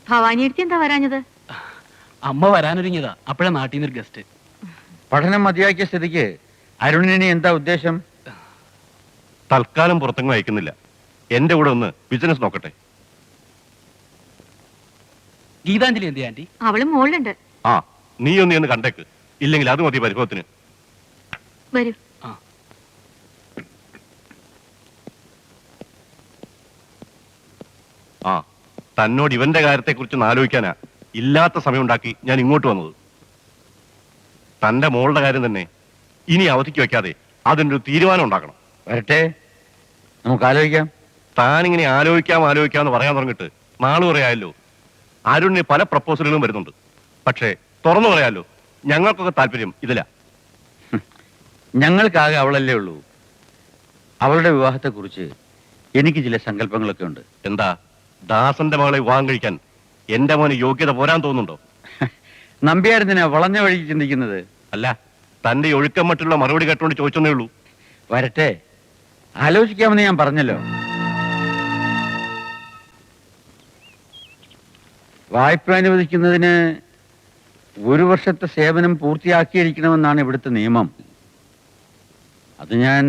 ഭവാനിയെടുത്ത് എന്താ വരാഞ്ഞത്? അമ്മ വരാനൊരുങ്ങിയതാ. അപ്പോഴാ നാട്ടിൽ നിന്നൊരു ഗസ്റ്റ്. പഠനം മതിയാക്കിയ സ്ഥിതിക്ക് അരുണിന് എന്താ ഉദ്ദേശം? തൽക്കാലം പുറത്തെങ്ങും അയക്കുന്നില്ല. എന്റെ കൂടെ ഒന്ന് ബിസിനസ് നോക്കട്ടെ. ഗീതാഞ്ജലി എന്തി ആന്റി? അവള് മോളിലുണ്ട്. ആ, നീ ഒന്ന് കണ്ടേക്ക്. ഇല്ലെങ്കിൽ അത് മതി പരിഭവത്തിന്. വരൂ. ആ, തന്നോട് ഇവന്റെ കാര്യത്തെ കുറിച്ച് ആലോചിക്കാനാ ഇല്ലാത്ത സമയം ഉണ്ടാക്കി ഞാൻ ഇങ്ങോട്ട് വന്നത്. തന്റെ മോളുടെ കാര്യം തന്നെ ഇനി അവധിക്ക് വെക്കാതെ അതിനൊരു തീരുമാനം ഉണ്ടാക്കണം. വരട്ടെ, നമുക്ക് ആലോചിക്കാം. താനിങ്ങനെ ആലോചിക്കാമെന്ന് പറയാൻ തുടങ്ങിയിട്ട് നാള് പറയാമല്ലോ. അരുണിന് പല പ്രപ്പോസലുകളും വരുന്നുണ്ട്. പക്ഷേ തുറന്നു പറയാമല്ലോ, ഞങ്ങൾക്കൊക്കെ താല്പര്യം ഇതില്ല. ഞങ്ങൾക്കാകെ അവളല്ലേ ഉള്ളൂ. അവളുടെ വിവാഹത്തെക്കുറിച്ച് എനിക്ക് ചില സങ്കല്പങ്ങളൊക്കെ ഉണ്ട്. എന്താ, ദാസന്റെ മകളെ വിവാഹം കഴിക്കാൻ എന്റെ മോന് യോഗ്യത പോരാൻ തോന്നുന്നുണ്ടോ? നമ്പ്യാരെന്തിനാ വളഞ്ഞ വഴിക്ക് ചിന്തിക്കുന്നത്? അല്ല, തന്റെ ഒഴുക്കം മറ്റുള്ള മറുപടി കേട്ടോണ്ട് ചോദിച്ചെന്നേ ഉള്ളൂ. വരട്ടെ, ആലോചിക്കാമെന്ന് ഞാൻ പറഞ്ഞല്ലോ. വായ്പ അനുവദിക്കുന്നതിന് 1 വർഷത്തെ സേവനം പൂർത്തിയാക്കിയിരിക്കണമെന്നാണ് ഇവിടുത്തെ നിയമം. അത് ഞാൻ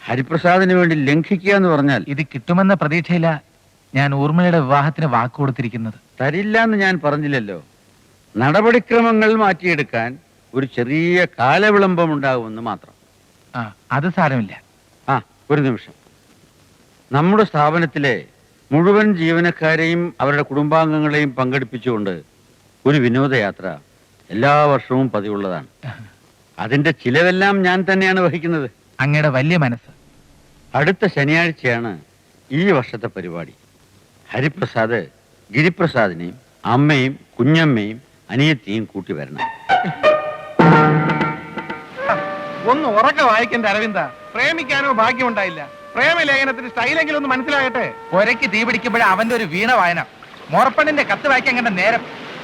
ഹരിപ്രസാദിന് വേണ്ടി ലംഘിക്കുക എന്ന് പറഞ്ഞാൽ ഇത് കിട്ടുമെന്ന പ്രതീക്ഷയില്ല ഞാൻ ഊർമിളയുടെ വിവാഹത്തിന് വാക്ക് കൊടുത്തിരിക്കുന്നത്. തരില്ല എന്ന് ഞാൻ പറഞ്ഞില്ലല്ലോ. നടപടിക്രമങ്ങൾ മാറ്റിയെടുക്കാൻ ഒരു ചെറിയ കാലവിളംബം ഉണ്ടാകുമെന്ന് മാത്രം. ആ, അത് സാരമില്ല. ആ, ഒരു നിമിഷം. നമ്മുടെ സ്ഥാപനത്തിലെ മുഴുവൻ ജീവനക്കാരെയും അവരുടെ കുടുംബാംഗങ്ങളെയും പങ്കെടുപ്പിച്ചുകൊണ്ട് ഒരു വിനോദയാത്ര എല്ലാ വർഷവും പതിവുള്ളതാണ്. അതിന്റെ ചിലവെല്ലാം ഞാൻ തന്നെയാണ് വഹിക്കുന്നത്. അങ്ങയുടെ വലിയ മനസ്സ്. അടുത്ത ശനിയാഴ്ചയാണ് ഈ വർഷത്തെ പരിപാടി. ഹരിപ്രസാദ് ഗിരിപ്രസാദിനെയും അമ്മയും കുഞ്ഞമ്മയും അനിയത്തിയും കൂട്ടി വരണം. ഒന്ന് ഉറക്കെ വായിക്കേണ്ട അരവിന്ദ. പ്രേമിക്കാനോ ഭാഗ്യമുണ്ടായില്ല. പ്രേമലേഖനത്തിന് സ്റ്റൈലെങ്കിലും ഒന്ന് മനസ്സിലാകട്ടെ. ഒരയ്ക്ക് തീ പിടിക്കുമ്പോഴേ അവന്റെ ഒരു വീണ വായന. മോറപ്പണ്ണിന്റെ കത്ത് വായിക്കാൻ കണ്ട നേരം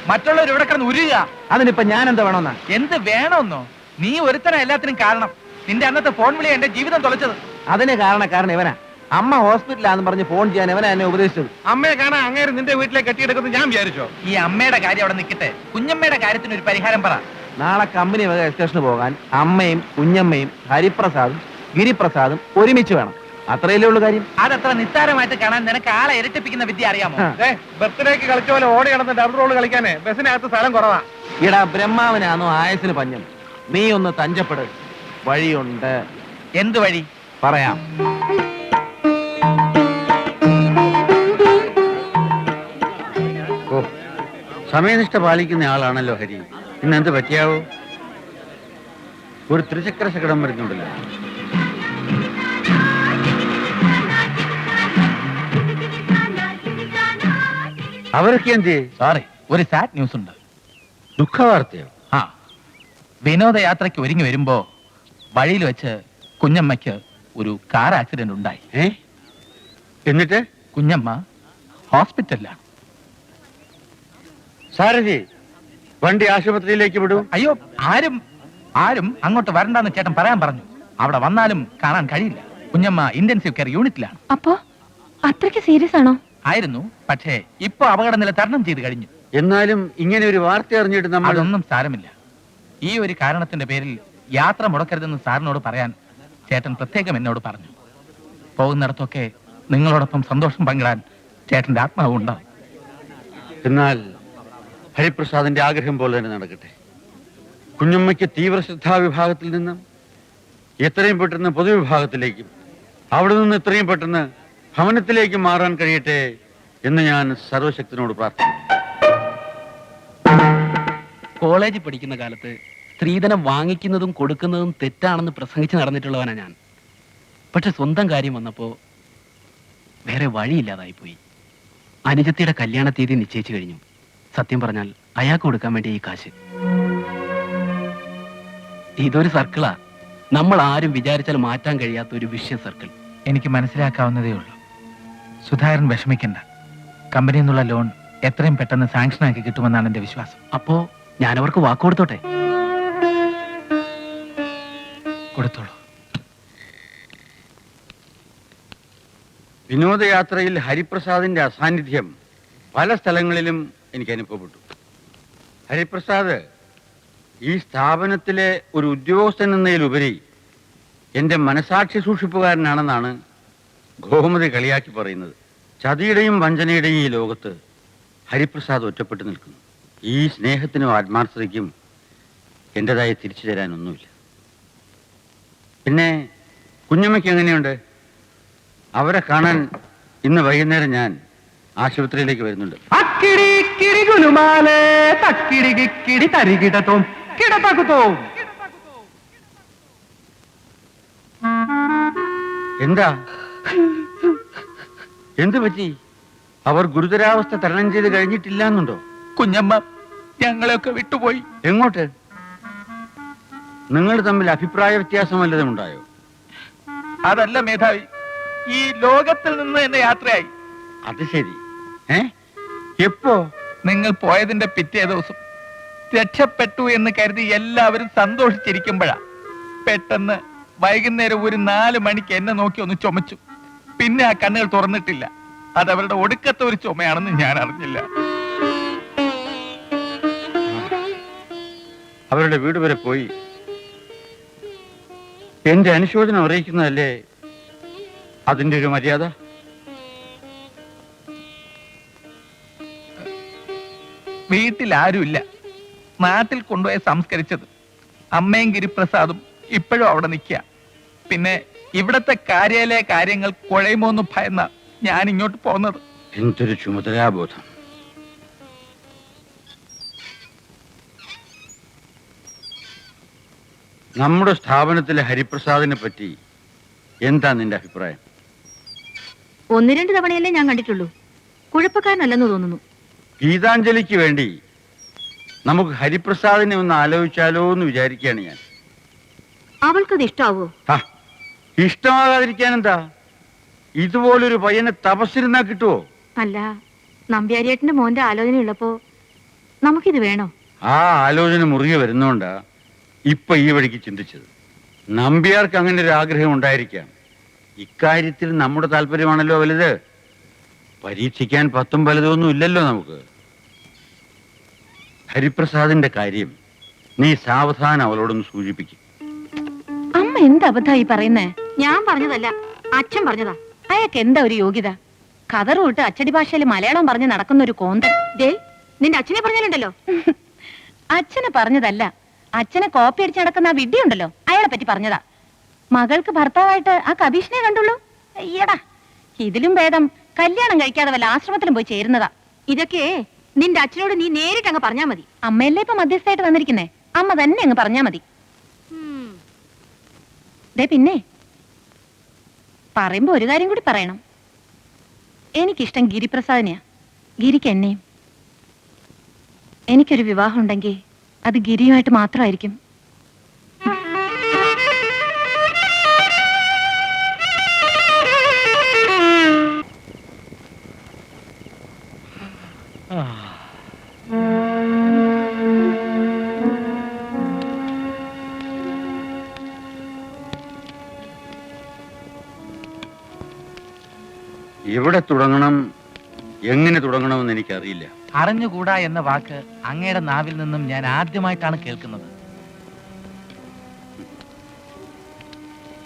മറ്റുള്ളവർ ഇവിടെ കിടന്ന് ഉരുക. അതിനിപ്പോ ഞാൻ എന്താ വേണമെന്നാ? എന്ത് വേണമെന്നോ? നീ ഒരുത്തന എല്ലാത്തിനും കാരണം. നിന്റെ അന്നത്തെ ഫോൺ വിളി എന്റെ ജീവിതം തുളച്ചത്. അതിന് കാരണക്കാരൻ ഇവനാ. അമ്മ ഹോസ്പിറ്റലാന്ന് പറഞ്ഞ് ഫോൺ ചെയ്യാൻ ഇവനാ എന്നെ ഉപദേശിച്ചത്. അമ്മയെ കാണാൻ അങ്ങേര് നിന്റെ വീട്ടിലേക്ക് കെട്ടിയെടുക്കുന്നത് ഞാൻ വിചാരിച്ചോ? ഈ അമ്മയുടെ കാര്യം അവിടെ നിൽക്കട്ടെ, കുഞ്ഞമ്മയുടെ കാര്യത്തിന് ഒരു പരിഹാരം പറ. നാളെ കമ്പനി വക എക്സ്റ്റേഷന് പോകാൻ അമ്മയും കുഞ്ഞമ്മയും ഹരിപ്രസാദും ഗിരിപ്രസാദും ഒരുമിച്ച് വേണം. അത്രയല്ലേ ഉള്ളു കാര്യം. അതത്ര നിസ്സാരമായിട്ട് കാണാൻ നിനക്ക് ആളെ ഇരട്ടിപ്പിക്കുന്ന വിദ്യ അറിയാമോ? ബർത്ത്ഡേക്ക് കളിച്ച പോലെ ഓടി കിടന്ന് ഡബിൾ റോള് കളിക്കാനേ ബസ്സിനകത്ത് സ്ഥലം കുറവാ. ഇടാ, ബ്രഹ്മാവനാണോ ആയസിന് പഞ്ഞം? നീ ഒന്ന് തഞ്ചപ്പെട്. വഴിയുണ്ട്. എന്ത് വഴി? പറയാം. ഓ, സമയനിഷ്ഠ പാലിക്കുന്ന ആളാണല്ലോ ഹരി. ഇന്ന് എന്ത് പറ്റിയാവോ? ഒരു ത്രിചക്ര ശകടം വരുന്നുണ്ടല്ലോ. അവരൊക്കെ എന്ത്? സോറി, ഒരു സാഡ് ന്യൂസ് ഉണ്ട്. ദുഃഖവാർത്തയോ? ആ, വിനോദയാത്രയ്ക്ക് ഒരുങ്ങി വരുമ്പോ വഴിയിൽ വെച്ച് കുഞ്ഞമ്മയ്ക്ക് ഒരു കാർ ആക്സിഡന്റ് ഉണ്ടായി. എന്നിട്ട് കുഞ്ഞമ്മ ഹോസ്പിറ്റലിലാണ്. സാരഥി, വണ്ടി ആശുപത്രിയിലേക്ക് വിടൂ. അയ്യോ, ആരും അങ്ങോട്ട് വരണ്ടെന്ന് ചേട്ടൻ പറയാൻ പറഞ്ഞു. അവിടെ വന്നാലും കാണാൻ കഴിയില്ല. കുഞ്ഞമ്മ ഇന്റൻസീവ് കെയർ യൂണിറ്റിലാണ്. അപ്പോ അത്രയ്ക്ക് സീരിയസ് ആണോ? ആയിരുന്നു, പക്ഷേ ഇപ്പൊ അപകടനില തരണം ചെയ്ത് കഴിഞ്ഞു. എന്നാലും ഇങ്ങനെ ഒരു വാർത്ത അറിഞ്ഞിട്ട് നമ്മൾ... അതൊന്നും സാരമില്ല. ഈ ഒരു കാരണത്തിന്റെ പേരിൽ യാത്ര മുടക്കരുതെന്ന് സാറിനോട് പറയാൻ ചേട്ടൻ പ്രത്യേകം എന്നോട് പറഞ്ഞു. പോകുന്നിടത്തൊക്കെ നിങ്ങളോടൊപ്പം സന്തോഷം പങ്കിടാൻ ചേട്ടന്റെ ആത്മാവ് ഉണ്ടാവും. എന്നാൽ ഹരിപ്രസാദിന്റെ ആഗ്രഹം പോലെ തന്നെ നടക്കട്ടെ. കുഞ്ഞമ്മയ്ക്ക് തീവ്ര ശ്രദ്ധാ വിഭാഗത്തിൽ നിന്ന് എത്രയും പെട്ടെന്ന് പൊതുവിഭാഗത്തിലേക്കും അവിടെ നിന്ന് എത്രയും പെട്ടെന്ന് ഭവനത്തിലേക്ക് മാറാൻ കഴിയട്ടെ എന്ന് ഞാൻ സർവശക്തിനോട് പ്രാർത്ഥിക്കുന്നു. കോളേജിൽ പഠിക്കുന്ന കാലത്ത് സ്ത്രീധനം വാങ്ങിക്കുന്നതും കൊടുക്കുന്നതും തെറ്റാണെന്ന് പ്രസംഗിച്ച് നടന്നിട്ടുള്ളവനാ ഞാൻ. പക്ഷെ സ്വന്തം കാര്യം വന്നപ്പോ വേറെ വഴിയില്ലാതായിപ്പോയി. അനുജത്തിയുടെ കല്യാണ തീയതി നിശ്ചയിച്ചു കഴിഞ്ഞു. സത്യം പറഞ്ഞാൽ അയാൾക്ക് കൊടുക്കാൻ വേണ്ടി ഈ കാശ്. ഇതൊരു സർക്കിളാ. നമ്മൾ ആരും വിചാരിച്ചാൽ മാറ്റാൻ കഴിയാത്ത ഒരു വിഷയ സർക്കിൾ. എനിക്ക് മനസ്സിലാക്കാവുന്നതേ ഉള്ളൂ. സുധാകരൻ വിഷമിക്കണ്ട. കമ്പനിയിൽ നിന്നുള്ള ലോൺ എത്രയും പെട്ടെന്ന് സാങ്ഷൻ ആക്കി കിട്ടുമെന്നാണ് എന്റെ വിശ്വാസം. അപ്പോ ഞാനവർക്ക് വാക്ക് കൊടുത്തോട്ടെ? കൊടുത്തോളൂ. വിനോദയാത്രയിൽ ഹരിപ്രസാദിന്റെ അസാന്നിധ്യം പല സ്ഥലങ്ങളിലും എനിക്ക് അനുഭവപ്പെട്ടു. ഹരിപ്രസാദ് ഈ സ്ഥാപനത്തിലെ ഒരു ഉദ്യോഗസ്ഥൻ എന്നതിലുപരി എൻ്റെ മനസാക്ഷി സൂക്ഷിപ്പുകാരനാണെന്നാണ് ഗോമതി കളിയാക്കി പറയുന്നത്. ചതിയുടെയും വഞ്ചനയുടെയും ഈ ലോകത്ത് ഹരിപ്രസാദ് ഒറ്റപ്പെട്ടു നിൽക്കുന്നു. ഈ സ്നേഹത്തിനും ആത്മാർത്ഥതയ്ക്കും എൻ്റെതായി തിരിച്ചു തരാനൊന്നുമില്ല. പിന്നെ കുഞ്ഞമ്മയ്ക്ക് എങ്ങനെയുണ്ട്? അവരെ കാണാൻ ഇന്ന് വൈകുന്നേരം ഞാൻ ആശുപത്രിയിലേക്ക് വരുന്നുണ്ട്. എന്താ? എന്തു പറ്റി? അവർ ഗുരുതരാവസ്ഥ തരണം ചെയ്ത് കഴിഞ്ഞിട്ടില്ല എന്നുണ്ടോ? കുഞ്ഞമ്മ ഞങ്ങളെയൊക്കെ വിട്ടുപോയി. എങ്ങോട്ട്? നിങ്ങൾ തമ്മിൽ അഭിപ്രായ വ്യത്യാസം വല്ലതും ഉണ്ടായോ? അതല്ല മേധാവി, ഈ ലോകത്തിൽ നിന്ന് എന്നെ യാത്രയായി. അത് ശരി. എപ്പോ? നിങ്ങൾ പോയതിന്റെ പിറ്റേ ദിവസം. രക്ഷപ്പെട്ടു എന്ന് കരുതി എല്ലാവരും സന്തോഷിച്ചിരിക്കുമ്പോഴാ പെട്ടെന്ന് വൈകുന്നേരം ഒരു 4 മണിക്ക് എന്നെ നോക്കി ഒന്ന് ചുമച്ചു. പിന്നെ ആ കണ്ണുകൾ തുറന്നിട്ടില്ല. അതവരുടെ ഒടുക്കത്തെ ഒരു ചുമയാണെന്ന് ഞാൻ അറിഞ്ഞില്ല. അവരുടെ വീട് വരെ പോയി എന്റെ അനുശോചനം അറിയിക്കുന്നതല്ലേ അതിന്റെ ഒരു മര്യാദ? വീട്ടിൽ ആരുമില്ല. നാട്ടിൽ കൊണ്ടുപോയി സംസ്കരിച്ചത്. അമ്മയും ഗിരിപ്രസാദും ഇപ്പോഴും അവിടെ നിൽക്കുക. പിന്നെ ഇവിടത്തെ കാര്യാലയ കാര്യങ്ങൾ കുഴയുമോന്ന് ഭയന്ന ഞാൻ ഇങ്ങോട്ട് പോകുന്നത്. എന്തൊരു ചുമതലാബോധം. നമ്മുടെ സ്ഥാപനത്തിലെ ഹരിപ്രസാദിനെ പറ്റി എന്താ നിന്റെ അഭിപ്രായം? 1-2 തവണയല്ലേ ഞാൻ കണ്ടിട്ടുള്ളൂ. കുഴപ്പക്കാരനല്ലെന്ന് തോന്നുന്നു. ഗീതാഞ്ജലിക്ക് വേണ്ടി നമുക്ക് ഹരിപ്രസാദിനെ ഒന്ന് ആലോചിച്ചാലോ എന്ന് വിചാരിക്കുകയാണ് ഞാൻ. അവൾക്കത് ഇഷ്ടാവോ? ഇഷ്ടമാകാതിരിക്കാൻ എന്താ? ഇതുപോലൊരു പയ്യനെ തപസ്സിരുന്നാ കിട്ടുവോ? അല്ല, നമ്പ്യാരിയേട്ടന്റെ മോന്റെ ആലോചനയുള്ളപ്പോ നമുക്കിത് വേണോ? ആ ആലോചന മുറുകെ വരുന്നോണ്ടാ ഇപ്പൊ ഈ വഴിക്ക് ചിന്തിച്ചത്. നമ്പ്യാർക്ക് അങ്ങനെ ഒരു ആഗ്രഹം ഉണ്ടായിരിക്കാം. ഇക്കാര്യത്തിൽ നമ്മുടെ താല്പര്യമാണല്ലോ വലുത്. പരീക്ഷിക്കാൻ 10 പലതൊന്നും ഇല്ലല്ലോ നമുക്ക്. ഹരിപ്രസാദിന്റെ കാര്യം നീ സാവധാനം അവളോടൊന്ന് സൂചിപ്പിക്കും. അമ്മ എന്ത് അബദ്ധായി പറയുന്നേ? ഞാൻ പറഞ്ഞതല്ല, അച്ഛൻ പറഞ്ഞതാ. അയാൾക്ക് എന്താ ഒരു യോഗ്യത? കതറ് വിട്ട് അച്ചടി ഭാഷയിൽ മലയാളം പറഞ്ഞ് നടക്കുന്ന ഒരു കോന്തൻ. ദേ, നിന്റെ അച്ഛനെ പറഞ്ഞാലുണ്ടല്ലോ. അച്ഛനെ പറഞ്ഞതല്ല, അച്ഛനെ കോപ്പി അടിച്ച് നടക്കുന്ന ആ വിഡ്ഢിയുണ്ടല്ലോ, അയാളെ പറ്റി പറഞ്ഞതാ. മകൾക്ക് ഭർത്താവായിട്ട് ആ കബീഷിനെ കണ്ടുള്ളൂ. അയ്യടാ, ഇതിലും ഭേദം കല്യാണം കഴിക്കാതെ വല്ല ആശ്രമത്തിലും പോയി ചേരുന്നതാ. ഇതൊക്കെ നിന്റെ അച്ഛനോട് നീ നേരിട്ട് അങ്ങ് പറഞ്ഞാ മതി. അമ്മയല്ലേ ഇപ്പൊ മധ്യസ്ഥയായിട്ട് വന്നിരിക്കുന്നേ, അമ്മ തന്നെ അങ്ങ് പറഞ്ഞാ മതി. ദേ, പിന്നെ പറയുമ്പോ ഒരു കാര്യം കൂടി പറയണം. എനിക്കിഷ്ടം ഗിരിപ്രസാദിനെയാ, ഗിരിക്ക് എന്നെയും. എനിക്കൊരു വിവാഹം ഉണ്ടെങ്കിൽ അത് ഗിരിയുമായിട്ട് മാത്രമായിരിക്കും. എവിടെ തുടങ്ങണം, എങ്ങനെ തുടങ്ങണമെന്ന് എനിക്കറിയില്ല. അറിഞ്ഞുകൂടാ എന്ന വാക്ക് അങ്ങയുടെ നാവിൽ നിന്നും ഞാൻ ആദ്യമായിട്ടാണ് കേൾക്കുന്നത്.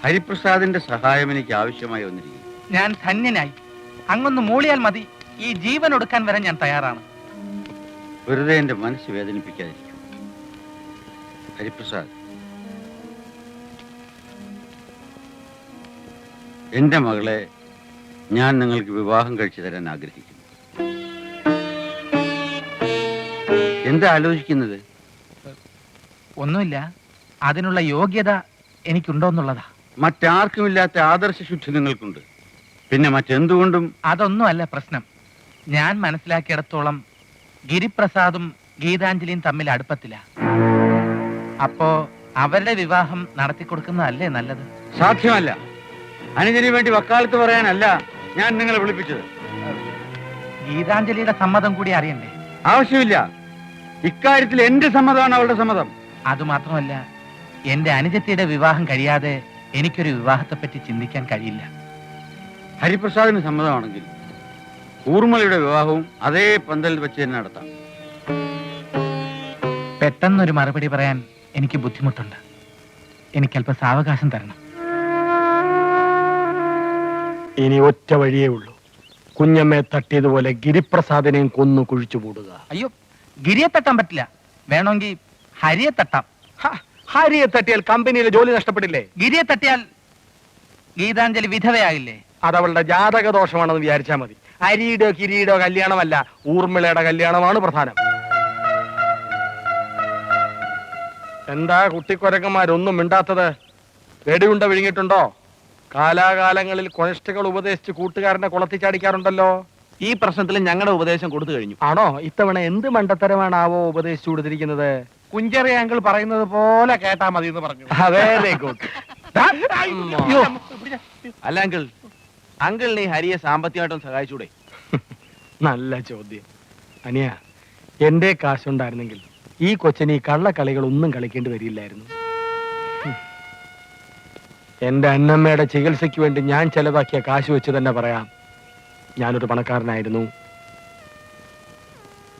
ഹരിപ്രസാദിന്റെ സഹായം എനിക്ക് ആവശ്യമായി വന്നിരിക്കുന്നു. ഞാൻ ധന്യനായി. അങ്ങൊന്ന് മൂളിയാൽ മതി, ഈ ജീവൻ ഒടുക്കാൻ വരെ ഞാൻ തയ്യാറാണ്. വെറുതെ എന്റെ മനസ്സ് വേദനിപ്പിക്കാതിരിക്കും. ഹരിപ്രസാദ്, എന്റെ മകളെ ഞാൻ നിങ്ങൾക്ക് വിവാഹം കഴിച്ചു തരാൻ ആഗ്രഹിക്കുന്നു. എന്താ ആലോചിക്കുന്നത്? ഒന്നുമില്ല, അതിനുള്ള യോഗ്യത എനിക്കുണ്ടോന്നുള്ളതാ. മറ്റാർക്കുമില്ലാത്ത ആദർശ ശുദ്ധി നിങ്ങൾക്കുണ്ട്. പിന്നെ മറ്റെന്തുകൊണ്ടും അതൊന്നും അല്ല പ്രശ്നം. ഞാൻ മനസ്സിലാക്കിയിടത്തോളം ഗിരിപ്രസാദും ഗീതാഞ്ജലിയും തമ്മിൽ അടുപ്പത്തില്ല. അപ്പോ അവരുടെ വിവാഹം നടത്തിക്കൊടുക്കുന്നതല്ലേ നല്ലത്? സാധ്യമല്ല. അനുജന് വേണ്ടി വക്കാലത്ത് പറയാനല്ല ഞാൻ നിങ്ങളെ വിളിപ്പിച്ചത്. ഗീതാഞ്ജലിയുടെ സമ്മതം കൂടി അറിയണ്ടേ? ആവശ്യമില്ല. ഇക്കാര്യത്തിൽ എന്റെ സമ്മതമാണ് അവളുടെ സമ്മതം. അതുമാത്രമല്ല, എന്റെ അനുജത്തിയുടെ വിവാഹം കഴിയാതെ എനിക്കൊരു വിവാഹത്തെപ്പറ്റി ചിന്തിക്കാൻ കഴിയില്ല. ഹരിപ്രസാദിന് സമ്മതമാണെങ്കിൽ ഊർമിളയുടെ വിവാഹവും അതേ പന്തലിൽ വെച്ച് തന്നെ നടത്താം. പെട്ടെന്നൊരു മറുപടി പറയാൻ എനിക്ക് ബുദ്ധിമുട്ടുണ്ട്. എനിക്കല്പം സാവകാശം തരണം. ഇനി ഒറ്റ വഴിയേ ഉള്ളൂ. കുഞ്ഞമ്മയെ തട്ടിയതുപോലെ ഗിരിപ്രസാദിനെയും കൊന്നു കുഴിച്ചു മൂടുക. അയ്യോ, ഗിരിയെ തട്ടാൻ പറ്റില്ല. വേണമെങ്കിൽ ഹരിയെ തട്ടാം. ഹരിയെ തട്ടിയാൽ കമ്പനിയിലെ ജോലി നഷ്ടപ്പെടില്ലേ? ഗിരിയെ തട്ടിയാൽ ഗീതാഞ്ജലി വിധവയാകില്ലേ? അതവളുടെ ജാതക ദോഷമാണെന്ന് വിചാരിച്ചാൽ മതി. ഹരിയുടെയോ കിരിയുടെയോ കല്യാണമല്ല, ഊർമിളയുടെ കല്യാണമാണ് പ്രധാനം. എന്താ കുട്ടിക്കൊരക്കന്മാരൊന്നും മിണ്ടാത്തത്? വെടിയുണ്ട വിഴുങ്ങിയിട്ടുണ്ടോ? കാലാകാലങ്ങളിൽ കൊനിഷ്ഠകൾ ഉപദേശിച്ച് കൂട്ടുകാരനെ കുളത്തിച്ചാടിക്കാറുണ്ടല്ലോ. ഈ പ്രശ്നത്തിൽ ഞങ്ങളുടെ ഉപദേശം കൊടുത്തു കഴിഞ്ഞു. ആണോ? ഇത്തവണ എന്ത് മണ്ടത്തരമാണാവോ ഉപദേശിച്ചു കൊടുത്തിരിക്കുന്നത്? കുഞ്ചറി അങ്കിൾ പറയുന്നത് പോലെ കേട്ടാ മതി എന്ന് പറഞ്ഞു. Very good. അല്ല അങ്കിൾ, അങ്കിളിനെ ഈ ഹരിയെ സാമ്പത്തികമായിട്ടും സഹായിച്ചൂടെ? നല്ല ചോദ്യം. അനിയ, എന്റെ കാശുണ്ടായിരുന്നെങ്കിൽ ഈ കൊച്ചിന് ഈ കള്ളക്കളികളൊന്നും കളിക്കേണ്ടി വരില്ലായിരുന്നു. എന്റെ അന്നമ്മയുടെ ചികിത്സയ്ക്ക് വേണ്ടി ഞാൻ ചെലവാക്കിയ കാശ് വെച്ച് തന്നെ പറയാം, ഞാനൊരു പണക്കാരനായിരുന്നു.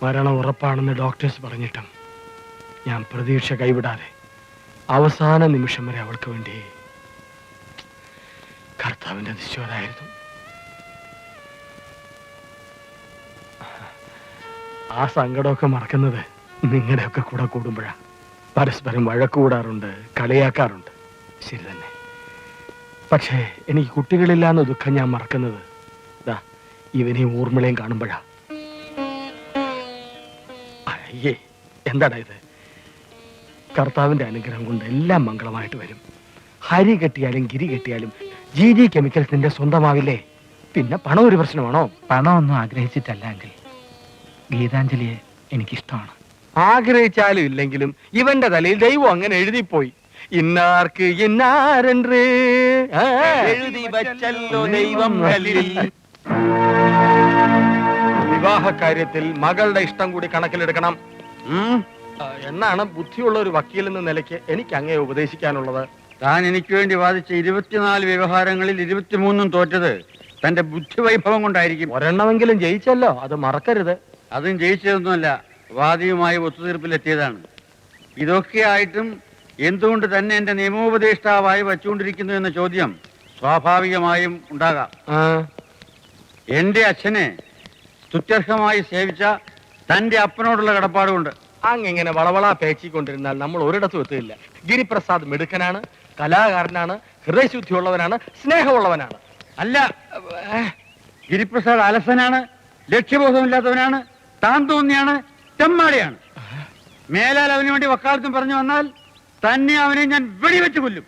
മരണം ഉറപ്പാണെന്ന് ഡോക്ടേഴ്സ് പറഞ്ഞിട്ടും ഞാൻ പ്രതീക്ഷ കൈവിടാതെ അവസാന നിമിഷം വരെ അവൾക്ക് വേണ്ടി കർത്താവിന്റെ നിശ്ചയമായിരുന്നു. ആ സങ്കടമൊക്കെ മറക്കുന്നത് നിങ്ങളുടെയൊക്കെ കൂടെ കൂടുമ്പോഴാ. പരസ്പരം വഴക്കൂടാറുണ്ട്, കളിയാക്കാറുണ്ട്, ശരി തന്നെ. പക്ഷേ എനിക്ക് കുട്ടികളില്ലാന്ന ദുഃഖം ഞാൻ മറക്കുന്നത് ദാ ഇവനെയും ഊർമിളയും കാണുമ്പോഴാ. അയ്യേ, എന്താടാ ഇത്? കർത്താവിന്റെ അനുഗ്രഹം കൊണ്ട് എല്ലാം മംഗളമായിട്ട് വരും. ഹരി കെട്ടിയാലും ഗിരി കെട്ടിയാലും GG കെമിക്കൽസ് നിന്റെ സ്വന്തമാവില്ലേ? പിന്നെ പണം ഒരു പ്രശ്നമാണോ? പണമൊന്നും ആഗ്രഹിച്ചിട്ടല്ല അങ്കിൾ. ഗീതാഞ്ജലിയെ എനിക്കിഷ്ടമാണ്. ആഗ്രഹിച്ചാലും ഇല്ലെങ്കിലും ഇവന്റെ തലയിൽ ദൈവം അങ്ങനെ എഴുതിപ്പോയി. ഇന്നാർക്ക് ഇന്നാരെன்று എഴുതി വച്ചല്ലോ ദൈവം കല്ലിൽ. വിവാഹ കാര്യത്തിൽ മകളുടെ ഇഷ്ടം കൂടി കണക്കിലെടുക്കണം എന്നാണ് ബുദ്ധിയുള്ള ഒരു വക്കീൽ എന്ന നിലയ്ക്ക് എനിക്ക് അങ്ങേ ഉപദേശിക്കാനുള്ളത്. താൻ എനിക്ക് വേണ്ടി വാദിച്ച 24 വ്യവഹാരങ്ങളിൽ 23 തോറ്റത് തന്റെ ബുദ്ധിവൈഭവം കൊണ്ടായിരിക്കും. ഒരെണ്ണമെങ്കിലും ജയിച്ചല്ലോ, അത് മറക്കരുത്. അതും ജയിച്ചതൊന്നുമല്ല, വാദിയുമായി ഒത്തുതീർപ്പിലെത്തിയതാണ്. ഇതൊക്കെയായിട്ടും എന്തുകൊണ്ട് തന്നെ എന്റെ നിയമോപദേഷ്ടാവായി വച്ചുകൊണ്ടിരിക്കുന്നു എന്ന ചോദ്യം സ്വാഭാവികമായും ഉണ്ടാകാം. എന്റെ അച്ഛനെ സ്തുത്യർഹമായി സേവിച്ച തന്റെ അപ്പനോടുള്ള കടപ്പാടുകൊണ്ട്. അങ്ങിങ്ങനെ വളവള പേച്ചിക്കൊണ്ടിരുന്നാൽ നമ്മൾ ഒരിടത്തും എത്തില്ല. ഗിരിപ്രസാദ് മിടുക്കനാണ്, കലാകാരനാണ്, ഹൃദയശുദ്ധിയുള്ളവനാണ്, സ്നേഹമുള്ളവനാണ്. അല്ല, ഗിരിപ്രസാദ് അലസനാണ്, ലക്ഷ്യബോധമില്ലാത്തവനാണ്, താൻ തോന്നിയാണ്, തെമ്മാടിയാണ്. മേലാൽ അവന് വേണ്ടി വക്കാലത്തും പറഞ്ഞു വന്നാൽ തന്നെ അവനെ ഞാൻ വെടിവെച്ച് കൊല്ലും.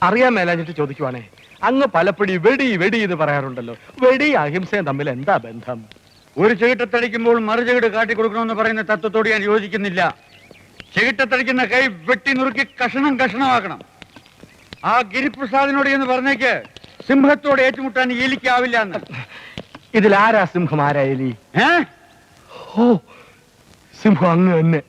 അറിയാൻ മേലാഞ്ഞിട്ട് ചോദിക്കുവാണേ, അങ്ങ് പലപ്പടി വെടി വെടി എന്ന് പറയാറുണ്ടല്ലോ. വെടി അഹിംസയും തമ്മിൽ എന്താ ബന്ധം? ഒരു ചെകിട്ടത്തടിക്കുമ്പോൾ മറു ചെകിട് കാട്ടിക്കൊടുക്കണമെന്ന് പറയുന്ന തത്വത്തോട് ഞാൻ യോജിക്കുന്നില്ല. ചെകിട്ടത്തടിക്കുന്ന കൈ വെട്ടി നുറുക്കി കഷണം കഷണമാക്കണം. ആ ഗിരിപ്രസാദിനോട് എന്ന് പറഞ്ഞേക്ക് സിംഹത്തോട് ഏറ്റുമുട്ടാൻ എലിക്കാവില്ല എന്ന്. ഇതിലാരാ സിംഹം, ആരാ എലി? ഓ, സിംഹം അങ്ങ് തന്നെ.